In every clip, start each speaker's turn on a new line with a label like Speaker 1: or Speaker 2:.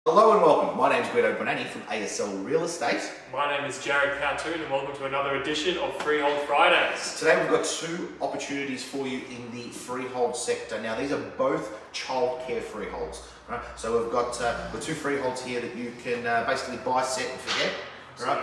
Speaker 1: Hello and welcome. My name is Guido Bonanni from ASL Real Estate.
Speaker 2: My name is Jared Cartoon and welcome to another edition of Freehold Fridays.
Speaker 1: Today we've got two opportunities for you in the freehold sector. Now these are both childcare freeholds. Right? So we've got two freeholds here that you can basically buy, set and forget. Right?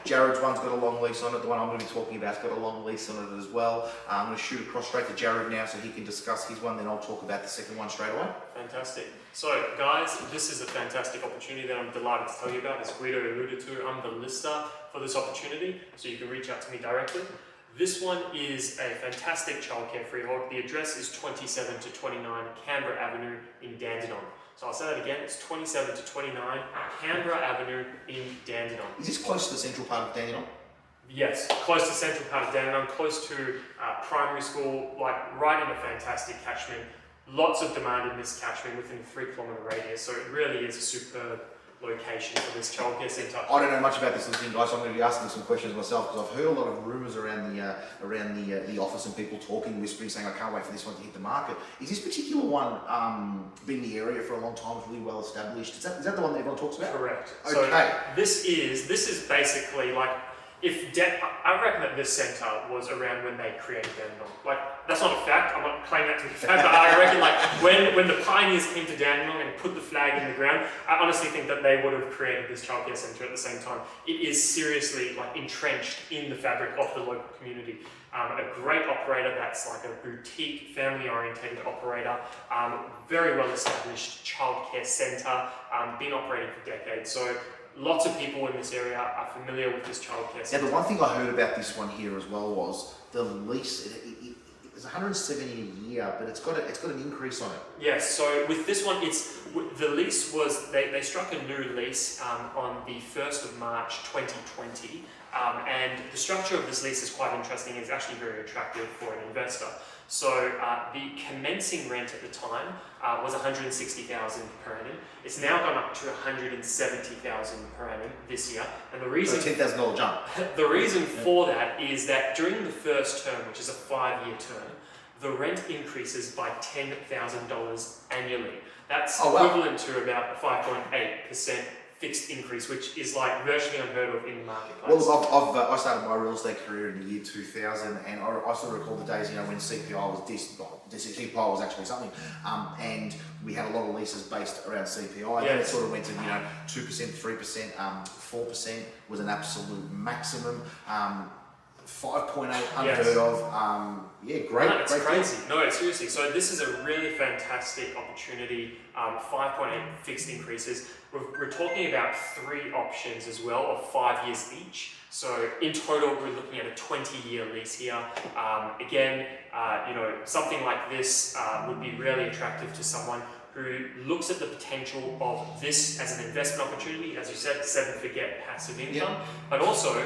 Speaker 1: Jared's one's got a long lease on it. The one I'm going to be talking about's got a long lease on it as well. I'm going to shoot across straight to Jared now so he can discuss his one, then I'll talk about the second one straight away.
Speaker 2: Fantastic. So guys, this is a fantastic opportunity that I'm delighted to tell you about. As Guido alluded to, I'm the lister for this opportunity, so you can reach out to me directly. This one is a fantastic childcare freehold. The address is 27 to 29 Canberra Avenue in Dandenong. So I'll say that again, it's 27 to 29 Canberra Avenue in Dandenong.
Speaker 1: Is this close to the central part of Dandenong?
Speaker 2: Yes, close to the central part of Dandenong, close to primary school, like right in a fantastic catchment. Lots of demand in this catchment within a 3-kilometre radius, so it really is a superb location for this childcare centre.
Speaker 1: I don't know much about this listing, guys, so I'm going to be asking some questions myself because I've heard a lot of rumours around the office and people talking, whispering, saying I can't wait for this one to hit the market. Is this particular one been in the area for a long time, it's really well established? Is that the one that everyone talks about?
Speaker 2: Correct.
Speaker 1: Okay.
Speaker 2: So this is basically like I reckon that this centre was around when they created Dandenong. Like, that's not a fact, I'm not claiming that to be a fact, but I reckon like when the pioneers came to Dandenong and put the flag in the ground, I honestly think that they would have created this childcare centre at the same time. It is seriously like entrenched in the fabric of the local community. A great operator that's like a boutique, family-orientated operator, very well established childcare centre, been operating for decades. So lots of people in this area are familiar with this childcare centre.
Speaker 1: Now, the one thing I heard about this one here as well was the lease. It's 170 a year, but it's got an increase on it.
Speaker 2: Yes. So with this one, the lease was they struck a new lease on the 1st of March 2020, and the structure of this lease is quite interesting. It's actually very attractive for an investor. So the commencing rent at the time was $160,000 per annum. It's now gone up to $170,000 per annum this year, and the reason
Speaker 1: $10,000 jump.
Speaker 2: The reason for that is that during the first term, which is a 5-year term, the rent increases by $10,000 annually. That's equivalent to about a 5.8% fixed increase, which is like virtually unheard of in the marketplace.
Speaker 1: Well, I started my real estate career in the year 2000, and I sort of recall the days, when CPI was CPI was actually something, and we had a lot of leases based around CPI.
Speaker 2: Yes.
Speaker 1: Then it sort of went to 2%, 3%, 4% was an absolute maximum. 5.8 unheard of. Great.
Speaker 2: No, it's
Speaker 1: great
Speaker 2: crazy. No, seriously. So this is a really fantastic opportunity. 5.8 fixed increases. We're talking about 3 options as well of 5 years each. So in total, we're looking at a 20-year lease here. Again, something like this would be really attractive to someone who looks at the potential of this as an investment opportunity, as you said, set and forget passive income, but also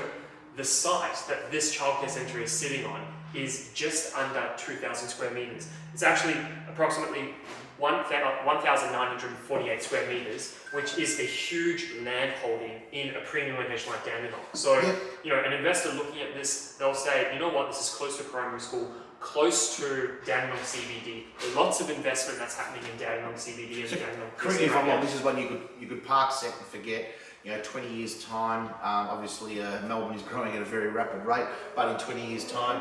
Speaker 2: the site that this childcare centre is sitting on is just under 2,000 square metres. It's actually approximately 1,948 square metres, which is a huge land holding in a premium location like Dandenong. So, an investor looking at this, they'll say, you know what, this is close to primary school, close to Dandenong CBD. Lots of investment that's happening in Dandenong CBD and Dandenong.
Speaker 1: Correct me if I'm wrong, this is one you could park, set and forget. 20 years time, obviously Melbourne is growing at a very rapid rate, but in 20 years time,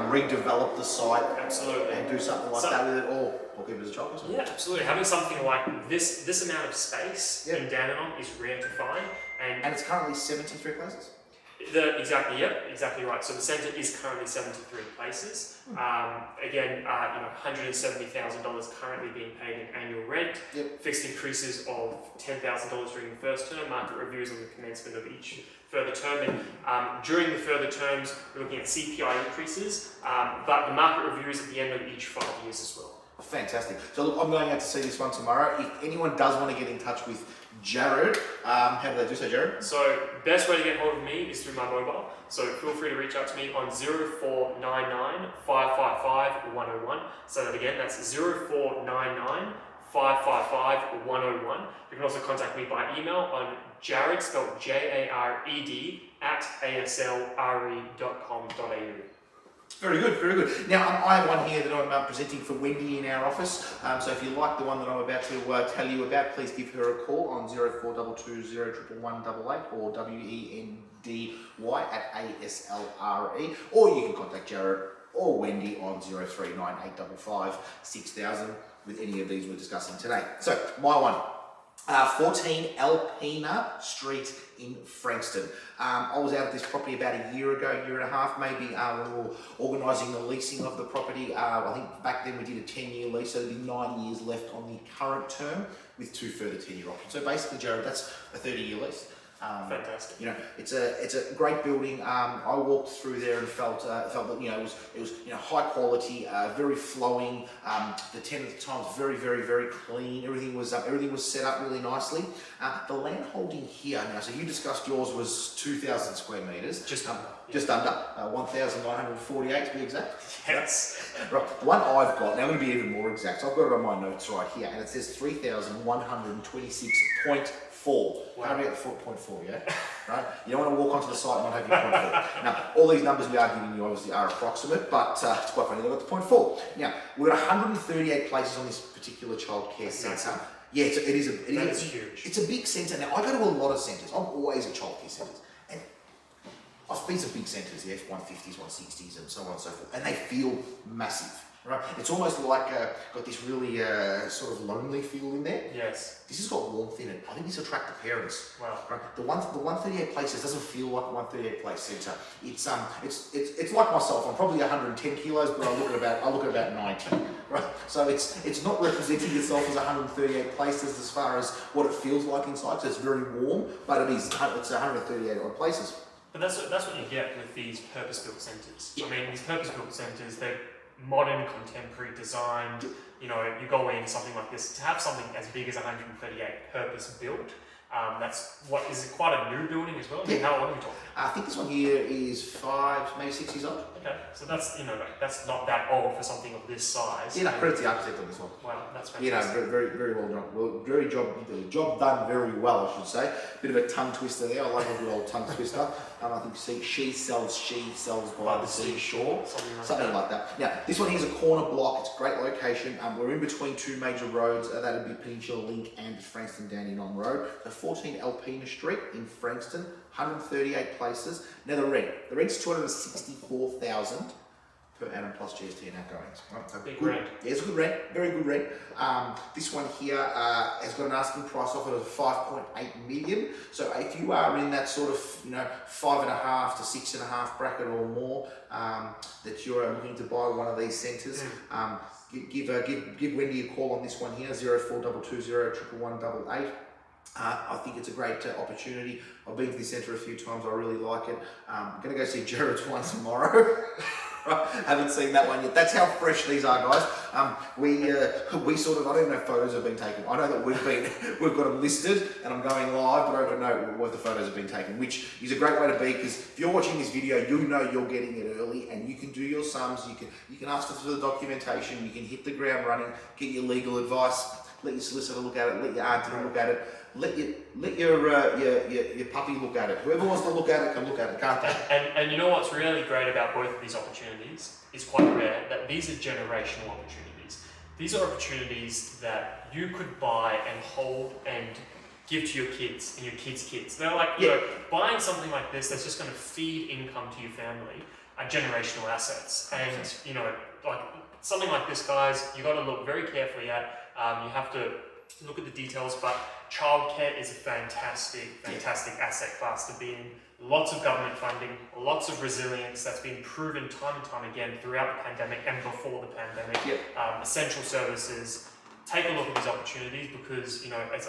Speaker 1: redevelop the site.
Speaker 2: Absolutely.
Speaker 1: And do something like that with it, or keep it as a childcare centre.
Speaker 2: Yeah, absolutely. Having something like this amount of space in Dandenong is rare to find. And
Speaker 1: it's currently 73 places?
Speaker 2: Exactly right. So the centre is currently 73 places. Again, $170,000 currently being paid in annual rent. Fixed increases of $10,000 during the first term. Market reviews on the commencement of each further term. And during the further terms, we're looking at CPI increases, but the market reviews at the end of each 5 years as well.
Speaker 1: Fantastic. So look, I'm going out to see this one tomorrow. If anyone does want to get in touch with Jared, how do they do so, Jared?
Speaker 2: So best way to get hold of me is through my mobile. So feel free to reach out to me on 0499 555 101. Say that again, that's 0499 555 101. You can also contact me by email on Jared, spelled Jared, @aslre.com.au.
Speaker 1: Very good, very good. Now, I have one here that I'm presenting for Wendy in our office. So if you like the one that I'm about to tell you about, please give her a call on 0422 01188 or WENDY@ASLRE, or you can contact Jared or Wendy on 039855 6000 with any of these we're discussing today. So, my one. 14 Aplina Street in Frankston. I was out at this property about a year ago, year and a half maybe, when we were organising the leasing of the property. I think back then we did a 10-year lease, so there'd be 9 years left on the current term with 2 further 10-year options. So basically, Jared, that's a 30-year lease.
Speaker 2: Fantastic.
Speaker 1: You know, it's a great building. I walked through there and felt that it was high quality, very flowing. The tenant at the time was very clean. Everything was set up really nicely. The land holding here now. So you discussed yours was 2,000 square meters.
Speaker 2: Just under.
Speaker 1: Just under 1,948 to be exact.
Speaker 2: Yes.
Speaker 1: Right. The one I've got now, I'm going to be even more exact. So I've got it on my notes right here, and it says 3,126.4.
Speaker 2: Wow.
Speaker 1: How do we get the 0.4, yeah? Right? You don't want to walk onto the site and not have your 0.4. Now, all these numbers we are giving you obviously are approximate, but it's quite funny, they've got the 0.4. Now, we've got 138 places on this particular childcare centre. Yeah, it is
Speaker 2: huge.
Speaker 1: It's a big centre. Now, I go to a lot of centres. I'm always at childcare centres. And I've been to big centres, the F-150s, 160s, and so on and so forth, and they feel massive. Right, it's almost like got this really sort of lonely feel in there.
Speaker 2: Yes.
Speaker 1: This has got warmth in it. I think this will attract the parents.
Speaker 2: Wow.
Speaker 1: Right? The 138 places doesn't feel like a 138 place centre. It's like myself. I'm probably 110 kilos, but I look at about 90. Right. So it's not representing itself as 138 places as far as what it feels like inside. So it's very warm, but it's 138 odd places.
Speaker 2: But that's what you get with these purpose-built centres.
Speaker 1: Yeah.
Speaker 2: I mean, these purpose-built centres, they're modern, contemporary design. You know, you go in something like this, to have something as big as 138 purpose-built, that's quite a new building as well. I mean, how old are we talking?
Speaker 1: I think this one here is 5, maybe 6 years old.
Speaker 2: Okay, so that's that's not that old for something of this size.
Speaker 1: Yeah, no, credit to the architect on this one.
Speaker 2: Wow, that's fantastic.
Speaker 1: Very well done. Job done very well, I should say. Bit of a tongue twister there. I like a good old tongue twister. I think she sells by the seashore, something like that. Now, this one here is a corner block. It's a great location. We're in between 2 major roads. That would be Peninsula Link and Frankston Dandenong Road. So 14 Aplina Street in Frankston, 138 places. Now the rent's 264,000 per annum plus GST and outgoings. Right, so
Speaker 2: Big
Speaker 1: good
Speaker 2: rent.
Speaker 1: Yeah, it's a good rent, very good rent. This one here has got an asking price offered of 5.8 million. So if you are in that sort of 5.5 to 6.5 bracket or more, that you're looking to buy one of these centres, give Wendy a call on this one here, 0422 11188. I think it's a great opportunity. I've been to this centre a few times. I really like it. I'm going to go see Jared's one tomorrow. Haven't seen that one yet. That's how fresh these are, guys. We sort of, I don't know if photos have been taken. I know that we've got them listed and I'm going live, but I don't know what the photos have been taken, which is a great way to be, because if you're watching this video, you know you're getting it early and you can do your sums, you can ask for the documentation, you can hit the ground running, get your legal advice, let your solicitor look at it, let your auntie look at it, let your puppy look at it. Whoever wants to look at it can look at it, can't they?
Speaker 2: And you know what's really great about both of these opportunities? It's quite rare that these are generational opportunities. These are opportunities that you could buy and hold and give to your kids and your kids' kids. They're like, buying something like this that's just going to feed income to your family are generational assets. And, like something like this, guys, you got to look very carefully at. You have to look at the details, but childcare is a fantastic asset class to be in. Lots of government funding, lots of resilience that's been proven time and time again throughout the pandemic and before the pandemic. Essential services. Take a look at these opportunities because,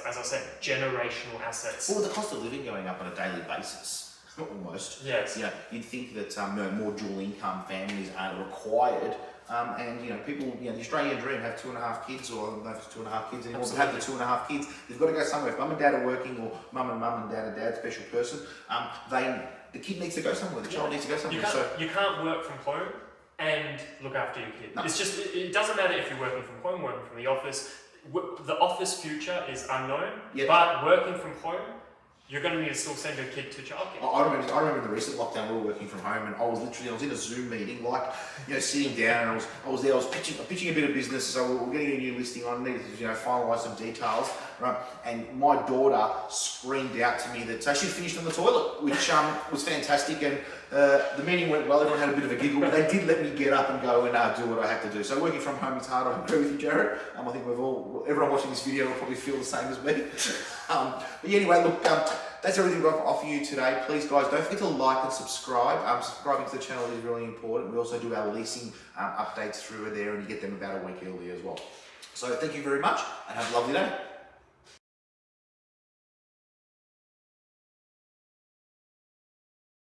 Speaker 2: as I said, generational assets.
Speaker 1: Well, with the cost of living going up on a daily basis, almost.
Speaker 2: Yes.
Speaker 1: You'd think that more dual income families are required. And people, the Australian dream, have 2.5 kids, or I don't know if it's 2.5 kids anymore, but have the 2.5 kids. They've got to go somewhere. If mum and dad are working, or mum and dad, special person, the kid needs to go somewhere. The child needs to go somewhere.
Speaker 2: You can't work from home and look after your kid. No. It's just, it doesn't matter if you're working from home, working from the office. The office future is unknown, but working from home, you're going to need to still send your kid to childcare.
Speaker 1: I remember in the recent lockdown we were working from home, and I was in a Zoom meeting, like, sitting down, and I was pitching a bit of business, so we were getting a new listing on, needed to finalise some details, right? And my daughter screamed out to me that she'd finished on the toilet, which was fantastic, and the meeting went well. Everyone had a bit of a giggle, but they did let me get up and go and do what I had to do. So working from home is hard. I agree with you, Jared. I think everyone watching this video will probably feel the same as me. But anyway, look, that's everything we've got to offer you today. Please, guys, don't forget to like and subscribe. Subscribing to the channel is really important. We also do our leasing updates through there, and you get them about a week early as well. So thank you very much, and have a lovely day.